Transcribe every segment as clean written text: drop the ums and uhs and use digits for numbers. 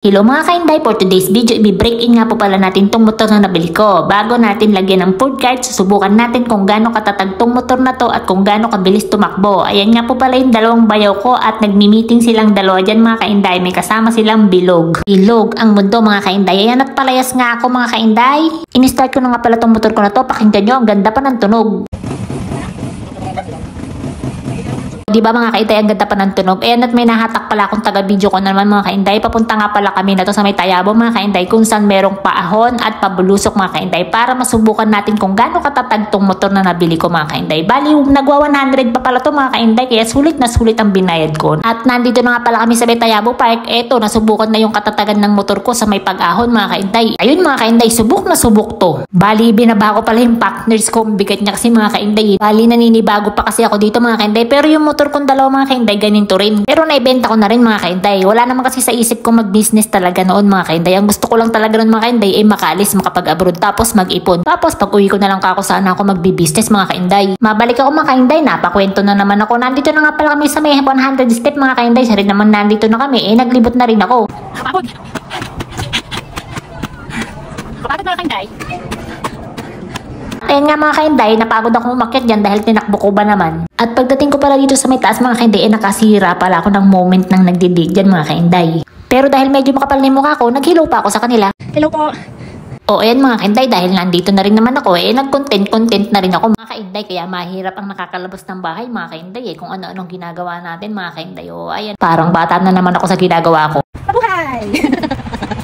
Hello mga kainday, for today's video, i-break in nga po pala natin tong motor na nabili ko. Bago natin lagyan ng food card, susubukan natin kung gaano katatag tong motor na to at kung gaano kabilis tumakbo. Ayan nga po pala yung dalawang bayaw ko at nagmi-meeting silang dalawa dyan mga kainday. May kasama silang bilog. Bilog ang mundo mga kainday. Ayan at palayas nga ako mga kainday. In-start ko na nga pala tong motor ko na to. Pakinggan nyo, ang ganda pa ng tunog. Di ba mga kainday, ang ganda pa ng tunog. Ayan at may nahatak pala akong taga-video ko naman mga kainday. Papunta nga pala kami na to sa may Tayabo mga kainday kung saan merong paahon at pabulusok mga kainday para masubukan natin kung gaano katatag tong motor na nabili ko mga kainday. Bali, nagwa 100 pa pala to mga kainday kaya sulit na sulit ang binayad ko. At nandito na nga pala kami sa may Tayabo Park. Eto, nasubukan na yung katatagan ng motor ko sa may pag-ahon mga kainday. Ayun mga kainday, subok na subok to. Bali, binabago pala yung partners ko. Bigat niya kasi mga kainday. Bali, naninibago pa kasi ako dito mga kainday. Pero yung motor kong dalawa mga kainday, ganito rin. Pero naibenta ko na rin mga kainday. Wala naman kasi sa isip ko mag-business talaga noon mga kainday. Ang gusto ko lang talaga noon mga kainday ay makaalis, makapag-abroad, tapos mag-ipon. Tapos pag uwi ko na lang kako sana ako magbi-business mga kainday. Mabalik ako mga kainday, napakwento na naman ako. Nandito na nga pala kami sa may 100 step mga kainday. Siya rin naman nandito na kami. Naglibot na rin ako. Kapagod mga kainday. Ayan nga mga kainday, napagod akong umakyat dyan dahil tinakbo ko ba naman. At pagdating ko pala dito sa may taas mga kainday, nakasira pala ako ng moment ng nagdidig dyan mga kainday. Pero dahil medyo makapal na yung mukha ko, nag-hello pa ako sa kanila. Hello po! O ayan mga kainday, dahil nandito na rin naman ako, nag-content na rin ako mga kainday. Kaya mahirap ang nakakalabas ng bahay mga kainday kung ano-anong ginagawa natin mga kainday. O ayan, parang bata na naman ako sa ginagawa ko. Mabuhay!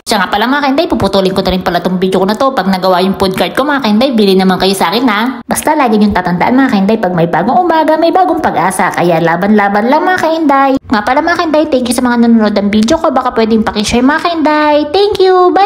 Siya nga pala mga kainday, puputulin ko na rin pala itong video ko na to. Pag nagawa yung food card ko mga kainday, bili naman kayo sa akin ha. Basta lagi yung tatandaan mga kainday, pag may bagong umaga, may bagong pag-asa. Kaya laban-laban lang mga kainday. Nga pala mga kainday, thank you sa mga nanonood ng video ko. Baka pwedeng pakishare mga kainday. Thank you, bye!